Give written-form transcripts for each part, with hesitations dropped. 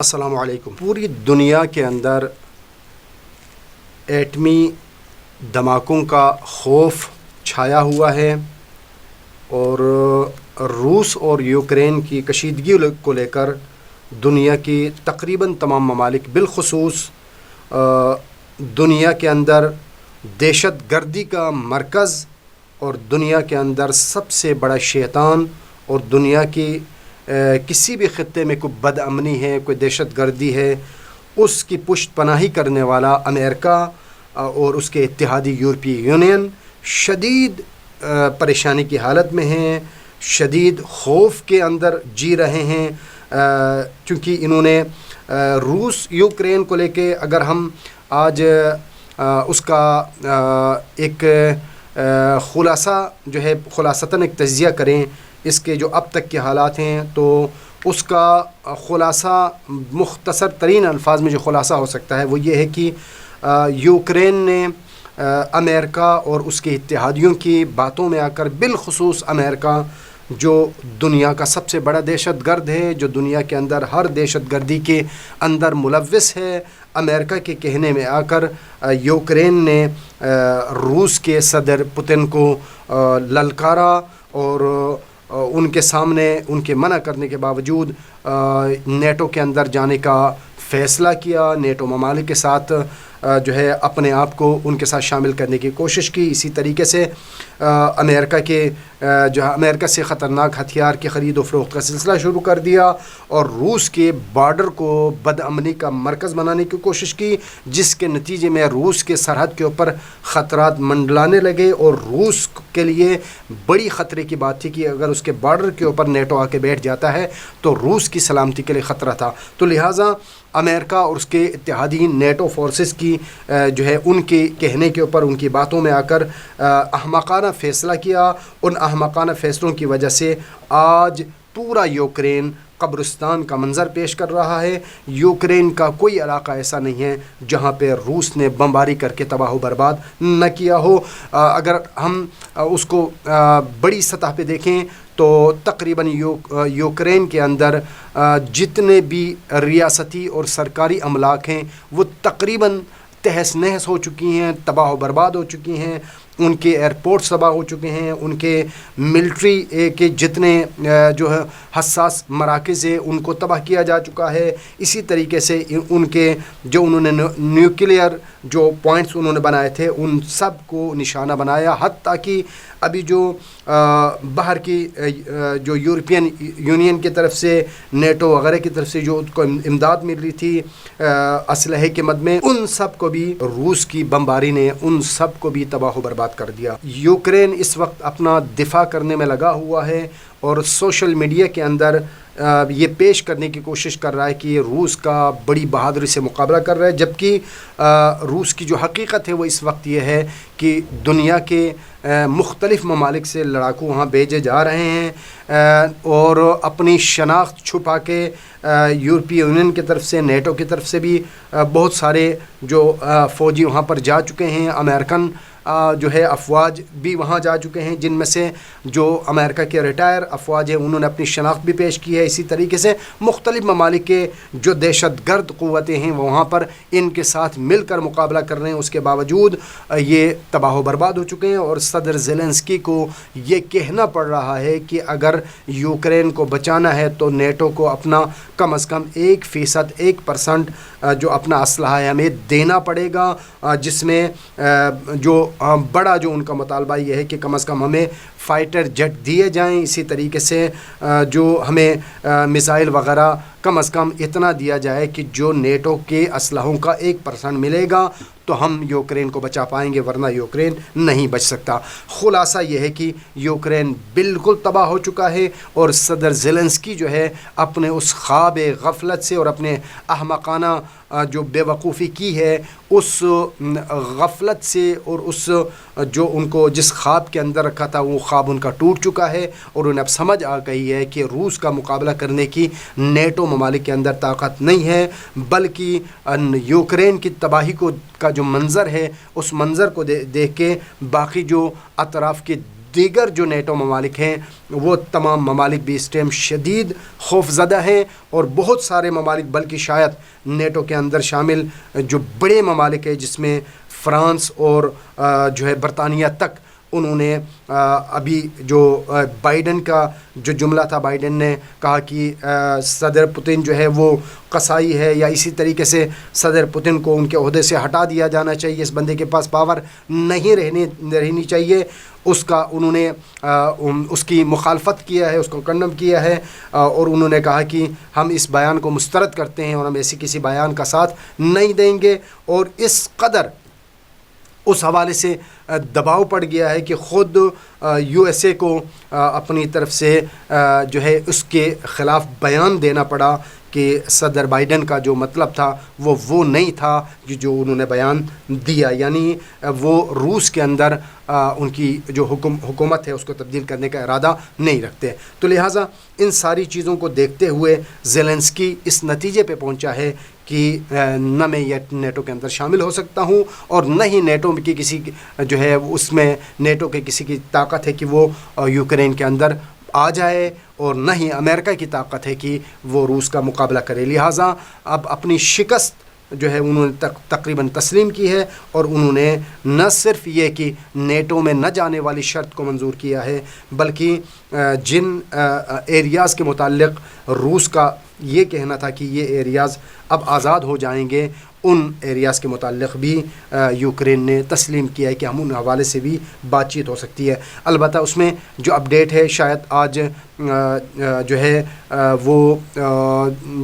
السلام علیکم۔ پوری دنیا کے اندر ایٹمی دھماکوں کا خوف چھایا ہوا ہے اور روس اور یوکرین کی کشیدگی کو لے کر دنیا کی تقریباً تمام ممالک بالخصوص دنیا کے اندر دہشت گردی کا مرکز اور دنیا کے اندر سب سے بڑا شیطان اور دنیا کی کسی بھی خطے میں کوئی بد امنی ہے، کوئی دہشت گردی ہے، اس کی پشت پناہی کرنے والا امریکہ اور اس کے اتحادی یورپی یونین شدید پریشانی کی حالت میں ہیں، شدید خوف کے اندر جی رہے ہیں، چونکہ انہوں نے روس یوکرین کو لے کے اگر ہم آج اس کا ایک خلاصہ جو ہے خلاصتاً ایک تجزیہ کریں اس کے جو اب تک کے حالات ہیں، تو اس کا خلاصہ مختصر ترین الفاظ میں جو خلاصہ ہو سکتا ہے وہ یہ ہے کہ یوکرین نے امریکہ اور اس کے اتحادیوں کی باتوں میں آ کر بالخصوص امریکہ جو دنیا کا سب سے بڑا دہشت گرد ہے، جو دنیا کے اندر ہر دہشت گردی کے اندر ملوث ہے، امریکہ کے کہنے میں آ کر یوکرین نے روس کے صدر پوتن کو للکارا اور ان کے سامنے ان کے منع کرنے کے باوجود نیٹو کے اندر جانے کا فیصلہ کیا، نیٹو ممالک کے ساتھ جو ہے اپنے آپ کو ان کے ساتھ شامل کرنے کی کوشش کی۔ اسی طریقے سے امریکہ سے خطرناک ہتھیار کی خرید و فروخت کا سلسلہ شروع کر دیا اور روس کے بارڈر کو بد امنی کا مرکز بنانے کی کوشش کی، جس کے نتیجے میں روس کے سرحد کے اوپر خطرات منڈلانے لگے اور روس کے لیے بڑی خطرے کی بات تھی کہ اگر اس کے بارڈر کے اوپر نیٹو آ کے بیٹھ جاتا ہے تو روس کی سلامتی کے لیے خطرہ تھا۔ تو لہٰذا امریکہ اور اس کے اتحادی نیٹو فورسز کی جو ہے ان کے کہنے کے اوپر ان کی باتوں میں آ کر احمقانہ فیصلہ کیا۔ ان احمقانہ فیصلوں کی وجہ سے آج پورا یوکرین قبرستان کا منظر پیش کر رہا ہے۔ یوکرین کا کوئی علاقہ ایسا نہیں ہے جہاں پہ روس نے بمباری کر کے تباہ و برباد نہ کیا ہو۔ اگر ہم اس کو بڑی سطح پہ دیکھیں تو تقریباً یوکرین کے اندر جتنے بھی ریاستی اور سرکاری املاک ہیں وہ تقریباً تہس نہس ہو چکی ہیں، تباہ و برباد ہو چکی ہیں، ان کے ایئرپورٹس تباہ ہو چکے ہیں، ان کے ملٹری کے جتنے جو ہے حساس مراکز ہیں ان کو تباہ کیا جا چکا ہے۔ اسی طریقے سے ان کے جو انہوں نے نیوکلیئر جو پوائنٹس انہوں نے بنائے تھے ان سب کو نشانہ بنایا، حتیٰ کہ ابھی جو باہر کی جو یورپین یونین کی طرف سے نیٹو وغیرہ کی طرف سے جو کو امداد مل رہی تھی اسلحے کے مد میں، ان سب کو بھی روس کی بمباری نے ان سب کو بھی تباہ و برباد کر دیا۔ یوکرین اس وقت اپنا دفاع کرنے میں لگا ہوا ہے اور سوشل میڈیا کے اندر یہ پیش کرنے کی کوشش کر رہا ہے کہ یہ روس کا بڑی بہادری سے مقابلہ کر رہا ہے، جبکہ روس کی جو حقیقت ہے وہ اس وقت یہ ہے کہ دنیا کے مختلف ممالک سے لڑاکو وہاں بھیجے جا رہے ہیں اور اپنی شناخت چھپا کے یورپی یونین کی طرف سے نیٹو کی طرف سے بھی بہت سارے جو فوجی وہاں پر جا چکے ہیں، امریکن جو ہے افواج بھی وہاں جا چکے ہیں، جن میں سے جو امریکہ کے ریٹائر افواج ہیں انہوں نے اپنی شناخت بھی پیش کی ہے۔ اسی طریقے سے مختلف ممالک کے جو دہشت گرد قوتیں ہیں وہ وہاں پر ان کے ساتھ مل کر مقابلہ کر رہے ہیں، اس کے باوجود یہ تباہ و برباد ہو چکے ہیں اور صدر زیلنسکی کو یہ کہنا پڑ رہا ہے کہ اگر یوکرین کو بچانا ہے تو نیٹو کو اپنا کم از کم 1% 1% جو اپنا اسلحہ ہے ہمیں دینا پڑے گا، جس میں جو بڑا جو ان کا مطالبہ یہ ہے کہ کم از کم ہمیں فائٹر جیٹ دیے جائیں، اسی طریقے سے جو ہمیں میزائل وغیرہ کم از کم اتنا دیا جائے کہ جو نیٹو کے اسلحوں کا 1% ملے گا تو ہم یوکرین کو بچا پائیں گے، ورنہ یوکرین نہیں بچ سکتا۔ خلاصہ یہ ہے کہ یوکرین بالکل تباہ ہو چکا ہے اور صدر زیلنسکی جو ہے اپنے اس خواب غفلت سے اور اپنے احمقانہ جو بے وقوفی کی ہے اس غفلت سے اور اس جو ان کو جس خواب کے اندر رکھا تھا وہ خواب ان کا ٹوٹ چکا ہے اور انہیں اب سمجھ آ گئی ہے کہ روس کا مقابلہ کرنے کی نیٹو ممالک کے اندر طاقت نہیں ہے، بلکہ یوکرین کی تباہی کا جو منظر ہے اس منظر کو دیکھ کے باقی جو اطراف کے دیگر جو نیٹو ممالک ہیں وہ تمام ممالک بھی اس ٹائم شدید خوف زدہ ہیں، اور بہت سارے ممالک بلکہ شاید نیٹو کے اندر شامل جو بڑے ممالک ہیں جس میں فرانس اور جو ہے برطانیہ تک، انہوں نے ابھی جو بائیڈن کا جو جملہ تھا، بائیڈن نے کہا کہ صدر پوتن جو ہے وہ قصائی ہے، یا اسی طریقے سے صدر پوتن کو ان کے عہدے سے ہٹا دیا جانا چاہیے، اس بندے کے پاس پاور نہیں رہنی چاہیے، اس کا انہوں نے اس کی مخالفت کیا ہے، اس کو کنڈم کیا ہے، اور انہوں نے کہا کہ ہم اس بیان کو مسترد کرتے ہیں اور ہم ایسی کسی بیان کا ساتھ نہیں دیں گے، اور اس قدر اس حوالے سے دباؤ پڑ گیا ہے کہ خود یو ایس اے کو اپنی طرف سے جو ہے اس کے خلاف بیان دینا پڑا کہ صدر بائیڈن کا جو مطلب تھا وہ نہیں تھا جو انہوں نے بیان دیا، یعنی وہ روس کے اندر ان کی جو حکومت ہے اس کو تبدیل کرنے کا ارادہ نہیں رکھتے۔ تو لہٰذا ان ساری چیزوں کو دیکھتے ہوئے زیلنسکی اس نتیجے پہ پہنچا ہے کہ نہ میں یہ نیٹو کے اندر شامل ہو سکتا ہوں، اور نہ ہی نیٹو کی کسی جو ہے اس میں نیٹو کے کسی کی طاقت ہے کہ وہ یوکرین کے اندر آ جائے، اور نہ ہی امریکہ کی طاقت ہے کہ وہ روس کا مقابلہ کرے۔ لہٰذا اب اپنی شکست جو ہے انہوں نے تقریباً تسلیم کی ہے، اور انہوں نے نہ صرف یہ کہ نیٹو میں نہ جانے والی شرط کو منظور کیا ہے، بلکہ جن ایریاز کے متعلق روس کا یہ کہنا تھا کہ یہ ایریاز اب آزاد ہو جائیں گے، ان ایریاز کے متعلق بھی یوکرین نے تسلیم کیا ہے کہ ہم ان حوالے سے بھی بات چیت ہو سکتی ہے۔ البتہ اس میں جو اپڈیٹ ہے، شاید آج جو ہے وہ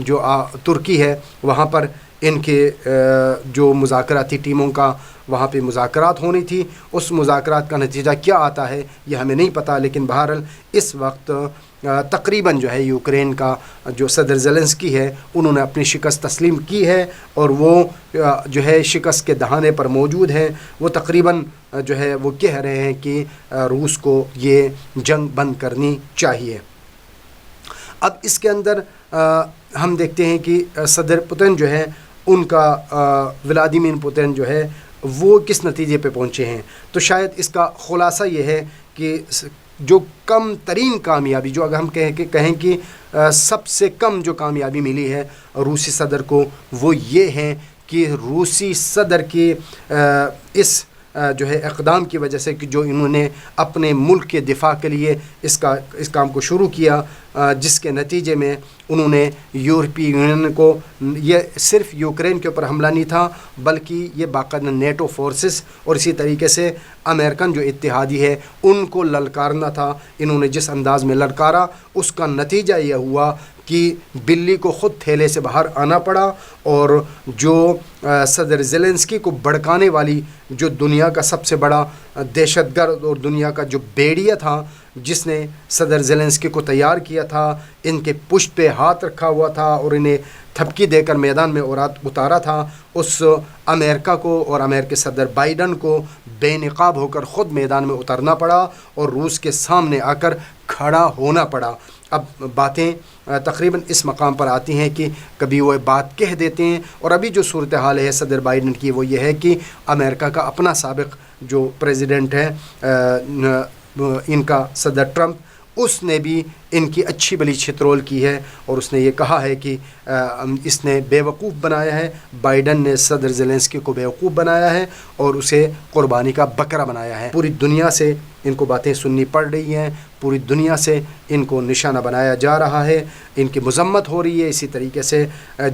جو ترکی ہے وہاں پر ان کے جو مذاکراتی ٹیموں کا وہاں پہ مذاکرات ہونی تھی، اس مذاکرات کا نتیجہ کیا آتا ہے یہ ہمیں نہیں پتہ، لیکن بہرحال اس وقت تقریباً جو ہے یوکرین کا جو صدر زیلنسکی ہے انہوں نے اپنی شکست تسلیم کی ہے، اور وہ جو ہے شکست کے دہانے پر موجود ہیں۔ وہ تقریباً جو ہے وہ کہہ رہے ہیں کہ روس کو یہ جنگ بند کرنی چاہیے۔ اب اس کے اندر ہم دیکھتے ہیں کہ صدر پوتن جو ہے ان کا ولادیمیر پوتن جو ہے وہ کس نتیجے پہ پہنچے ہیں، تو شاید اس کا خلاصہ یہ ہے کہ جو کم ترین کامیابی، جو اگر ہم کہیں کہ سب سے کم جو کامیابی ملی ہے روسی صدر کو، وہ یہ ہے کہ روسی صدر کی اس جو ہے اقدام کی وجہ سے کہ جو انہوں نے اپنے ملک کے دفاع کے لیے اس کام کو شروع کیا، جس کے نتیجے میں انہوں نے یورپی یونین کو، یہ صرف یوکرین کے اوپر حملہ نہیں تھا بلکہ یہ باقاعدہ نیٹو فورسز اور اسی طریقے سے امریکن جو اتحادی ہے ان کو للکارنا تھا۔ انہوں نے جس انداز میں للکارا، اس کا نتیجہ یہ ہوا کہ بلی کو خود تھیلے سے باہر آنا پڑا، اور جو صدر زیلنسکی کو بھڑکانے والی جو دنیا کا سب سے بڑا دہشت گرد اور دنیا کا جو بیڑیا تھا جس نے صدر زیلنسکی کو تیار کیا تھا، ان کے پشت پہ ہاتھ رکھا ہوا تھا اور انہیں تھپکی دے کر میدان میں اتارا تھا، اس امریکہ کو اور امریکی صدر بائیڈن کو بے نقاب ہو کر خود میدان میں اترنا پڑا اور روس کے سامنے آ کر کھڑا ہونا پڑا۔ اب باتیں تقریباً اس مقام پر آتی ہیں کہ کبھی وہ بات کہہ دیتے ہیں، اور ابھی جو صورتحال ہے صدر بائیڈن کی وہ یہ ہے کہ امریکہ کا اپنا سابق جو پریزیڈنٹ ہے ان کا صدر ٹرمپ، اس نے بھی ان کی اچھی بلی چھترول کی ہے، اور اس نے یہ کہا ہے کہ اس نے بیوقوف بنایا ہے، بائیڈن نے صدر زیلنسکی کو بیوقوف بنایا ہے اور اسے قربانی کا بکرا بنایا ہے۔ پوری دنیا سے ان کو باتیں سننی پڑ رہی ہیں، پوری دنیا سے ان کو نشانہ بنایا جا رہا ہے، ان کی مذمت ہو رہی ہے، اسی طریقے سے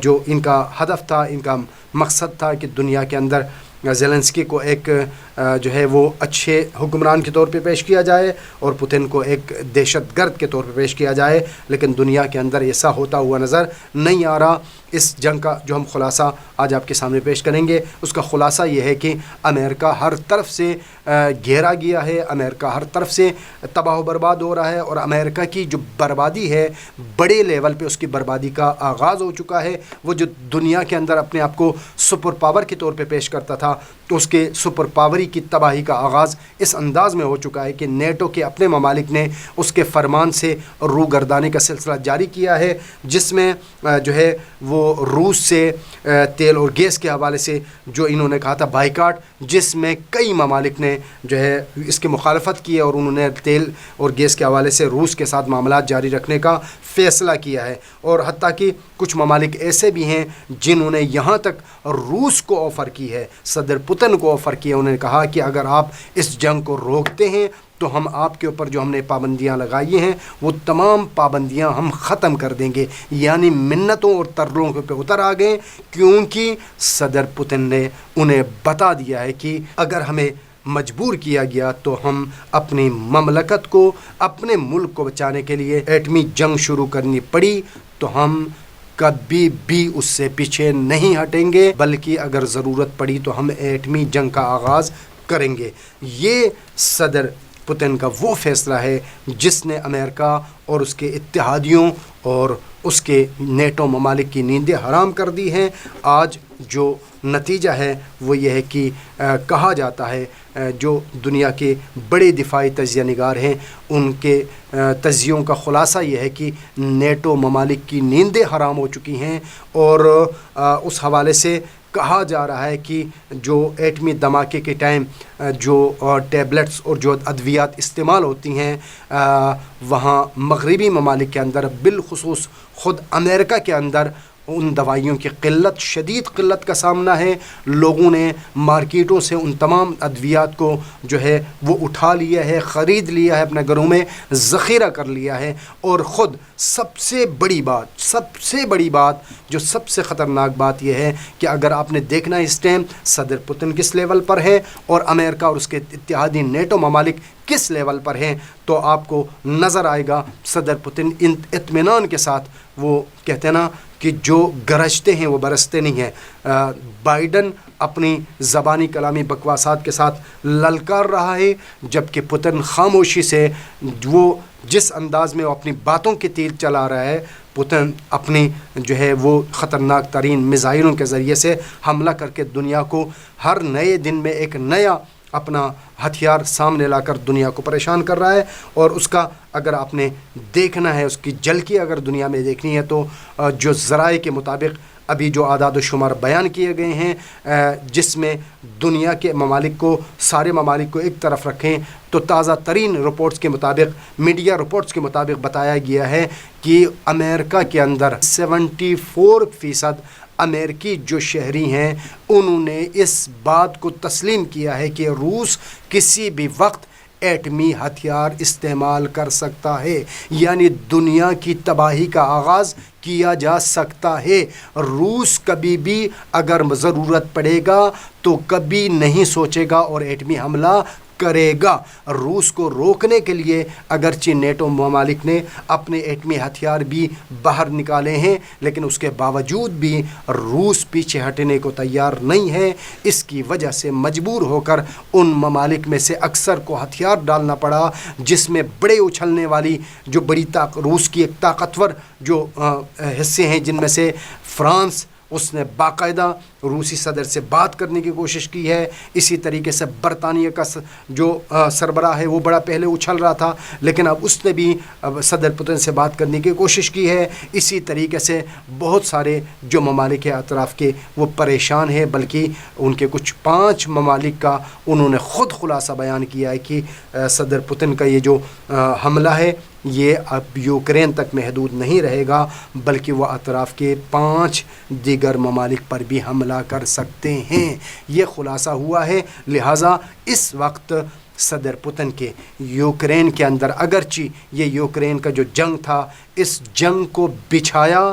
جو ان کا ہدف تھا، ان کا مقصد تھا کہ دنیا کے اندر زیلنسکی کو ایک جو ہے وہ اچھے حکمران کے طور پہ پیش کیا جائے اور پوتن کو ایک دہشت گرد کے طور پہ پیش کیا جائے، لیکن دنیا کے اندر ایسا ہوتا ہوا نظر نہیں آ رہا۔ اس جنگ کا جو ہم خلاصہ آج آپ کے سامنے پیش کریں گے، اس کا خلاصہ یہ ہے کہ امریکہ ہر طرف سے گھیرا گیا ہے، امریکہ ہر طرف سے تباہ و برباد ہو رہا ہے، اور امریکہ کی جو بربادی ہے بڑے لیول پہ اس کی بربادی کا آغاز ہو چکا ہے۔ وہ جو دنیا کے اندر اپنے آپ کو سپر پاور کے طور پہ پیش کرتا تھا، اس کے سپر پاوری کی تباہی کا آغاز اس انداز میں ہو چکا ہے کہ نیٹو کے اپنے ممالک نے اس کے فرمان سے روگردانی کا سلسلہ جاری کیا ہے، جس میں جو ہے وہ روس سے تیل اور گیس کے حوالے سے جو انہوں نے کہا تھا بائیکاٹ، جس میں کئی ممالک نے جو ہے اس کی مخالفت کی ہے اور انہوں نے تیل اور گیس کے حوالے سے روس کے ساتھ معاملات جاری رکھنے کا فیصلہ کیا ہے، اور حتیٰ کہ کچھ ممالک ایسے بھی ہیں جنہوں نے یہاں تک روس کو آفر کی ہے، صدر پوتن کو آفر کیا، انہوں نے کہا کہ اگر آپ اس جنگ کو روکتے ہیں تو ہم آپ کے اوپر جو ہم نے پابندیاں لگائی ہیں وہ تمام پابندیاں ہم ختم کر دیں گے، یعنی منتوں اور ترلوں کے اتر آ گئے، کیونکہ صدر پوتن نے انہیں بتا دیا ہے کہ اگر ہمیں مجبور کیا گیا تو ہم اپنی مملکت کو، اپنے ملک کو بچانے کے لیے ایٹمی جنگ شروع کرنی پڑی تو ہم کبھی بھی اس سے پیچھے نہیں ہٹیں گے، بلکہ اگر ضرورت پڑی تو ہم ایٹمی جنگ کا آغاز کریں گے۔ یہ صدر پوتن کا وہ فیصلہ ہے جس نے امریکہ اور اس کے اتحادیوں اور اس کے نیٹو ممالک کی نیندیں حرام کر دی ہیں۔ آج جو نتیجہ ہے وہ یہ ہے کہ کہا جاتا ہے جو دنیا کے بڑے دفاعی تجزیہ نگار ہیں ان کے تجزیوں کا خلاصہ یہ ہے کہ نیٹو ممالک کی نیندیں حرام ہو چکی ہیں، اور اس حوالے سے کہا جا رہا ہے کہ جو ایٹمی دھماکے کے ٹائم جو ٹیبلٹس اور جو ادویات استعمال ہوتی ہیں وہاں مغربی ممالک کے اندر، بالخصوص خود امریکہ کے اندر، ان دوائیوں کی قلت، شدید قلت کا سامنا ہے۔ لوگوں نے مارکیٹوں سے ان تمام ادویات کو جو ہے وہ اٹھا لیا ہے، خرید لیا ہے، اپنے گھروں میں ذخیرہ کر لیا ہے، اور خود سب سے بڑی بات جو سب سے خطرناک بات یہ ہے کہ اگر آپ نے دیکھنا اس ٹائم صدر پوتن کس لیول پر ہے اور امریکہ اور اس کے اتحادی نیٹو ممالک کس لیول پر ہیں، تو آپ کو نظر آئے گا صدر پوتن اطمینان کے ساتھ، وہ کہتے ہیں نا کہ جو گرجتے ہیں وہ برستے نہیں ہیں۔ بائیڈن اپنی زبانی کلامی بکواسات کے ساتھ للکار رہا ہے، جبکہ پوتن خاموشی سے وہ جس انداز میں وہ اپنی باتوں کے تیر چلا رہا ہے، پوتن اپنی جو ہے وہ خطرناک ترین میزائلوں کے ذریعے سے حملہ کر کے دنیا کو ہر نئے دن میں ایک نیا اپنا ہتھیار سامنے لا کر دنیا کو پریشان کر رہا ہے، اور اس کا اگر آپ نے دیکھنا ہے، اس کی جھلکی اگر دنیا میں دیکھنی ہے تو جو ذرائع کے مطابق ابھی جو اعداد و شمار بیان کیے گئے ہیں، جس میں دنیا کے ممالک کو، سارے ممالک کو ایک طرف رکھیں تو تازہ ترین رپورٹس کے مطابق، میڈیا رپورٹس کے مطابق بتایا گیا ہے کہ امریکہ کے اندر 74% امریکی جو شہری ہیں انہوں نے اس بات کو تسلیم کیا ہے کہ روس کسی بھی وقت ایٹمی ہتھیار استعمال کر سکتا ہے، یعنی دنیا کی تباہی کا آغاز کیا جا سکتا ہے۔ روس کبھی بھی اگر ضرورت پڑے گا تو کبھی نہیں سوچے گا اور ایٹمی حملہ کرے گا۔ روس کو روکنے کے لیے اگرچہ نیٹو ممالک نے اپنے ایٹمی ہتھیار بھی باہر نکالے ہیں، لیکن اس کے باوجود بھی روس پیچھے ہٹنے کو تیار نہیں ہے۔ اس کی وجہ سے مجبور ہو کر ان ممالک میں سے اکثر کو ہتھیار ڈالنا پڑا، جس میں بڑے اچھلنے والی جو بڑی روس کی ایک طاقتور جو حصے ہیں، جن میں سے فرانس، اس نے باقاعدہ روسی صدر سے بات کرنے کی کوشش کی ہے۔ اسی طریقے سے برطانیہ کا جو سربراہ ہے وہ بڑا پہلے اچھل رہا تھا، لیکن اب اس نے بھی صدر پوتن سے بات کرنے کی کوشش کی ہے۔ اسی طریقے سے بہت سارے جو ممالک ہیں اطراف کے وہ پریشان ہیں، بلکہ ان کے کچھ 5 ممالک کا انہوں نے خود خلاصہ بیان کیا ہے کہ صدر پوتن کا یہ جو حملہ ہے یہ اب یوکرین تک محدود نہیں رہے گا، بلکہ وہ اطراف کے 5 دیگر ممالک پر بھی حملہ کر سکتے ہیں۔ یہ خلاصہ ہوا ہے، لہٰذا اس وقت صدر پوتن کے یوکرین کے اندر، اگرچہ یہ یوکرین کا جو جنگ تھا، اس جنگ کو بچھایا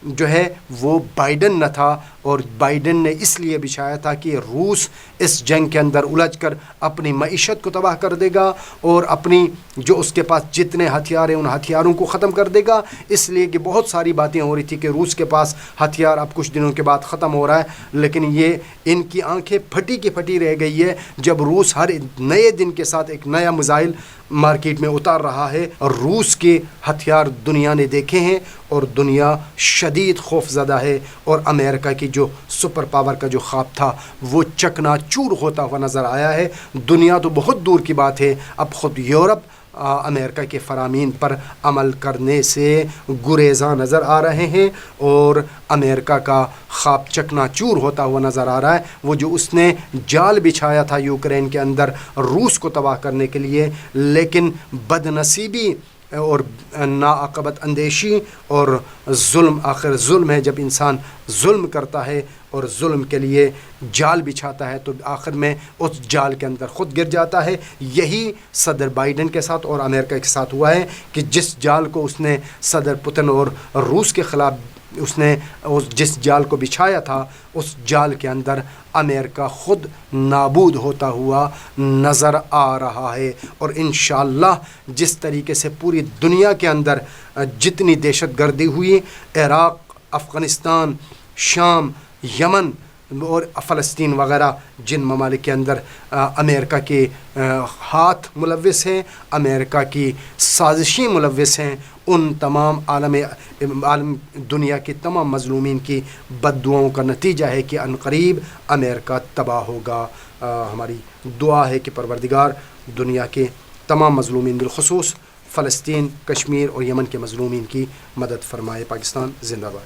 جو ہے وہ بائیڈن نہ تھا، اور بائیڈن نے اس لیے بچھایا تھا کہ روس اس جنگ کے اندر الجھ کر اپنی معیشت کو تباہ کر دے گا اور اپنی جو اس کے پاس جتنے ہتھیار ہیں ان ہتھیاروں کو ختم کر دے گا۔ اس لیے کہ بہت ساری باتیں ہو رہی تھی کہ روس کے پاس ہتھیار اب کچھ دنوں کے بعد ختم ہو رہا ہے، لیکن یہ ان کی آنکھیں پھٹی کی پھٹی رہ گئی ہے جب روس ہر نئے دن کے ساتھ ایک نیا میزائل مارکیٹ میں اتار رہا ہے۔ اور روس کے ہتھیار دنیا نے دیکھے ہیں اور دنیا شدید خوف زدہ ہے، اور امریکہ کی جو سپر پاور کا جو خواب تھا وہ چکنا چور ہوتا ہوا نظر آیا ہے۔ دنیا تو بہت دور کی بات ہے، اب خود یورپ امریکہ کے فرامین پر عمل کرنے سے گریزاں نظر آ رہے ہیں اور امریکہ کا خواب چکنا چور ہوتا ہوا نظر آ رہا ہے. وہ جو اس نے جال بچھایا تھا یوکرین کے اندر روس کو تباہ کرنے کے لیے، لیکن بد نصیبی اور ناعاقبت اندیشی اور ظلم، آخر ظلم ہے. جب انسان ظلم کرتا ہے اور ظلم کے لیے جال بچھاتا ہے تو آخر میں اس جال کے اندر خود گر جاتا ہے. یہی صدر بائیڈن کے ساتھ اور امریکہ کے ساتھ ہوا ہے کہ جس جال کو اس نے صدر پوتن اور روس کے خلاف جس جال کو بچھایا تھا، اس جال کے اندر امریکہ خود نابود ہوتا ہوا نظر آ رہا ہے. اور انشاءاللہ جس طریقے سے پوری دنیا کے اندر جتنی دہشت گردی ہوئی، عراق، افغانستان، شام، یمن اور فلسطین وغیرہ، جن ممالک کے اندر امریکہ کے ہاتھ ملوث ہیں، امریکہ کی سازشیں ملوث ہیں، ان تمام عالم دنیا کے تمام مظلومین کی بد دعاؤں کا نتیجہ ہے کہ عنقریب امریکہ تباہ ہوگا. ہماری دعا ہے کہ پروردگار دنیا کے تمام مظلومین بالخصوص فلسطین، کشمیر اور یمن کے مظلومین کی مدد فرمائے. پاکستان زندہ باد.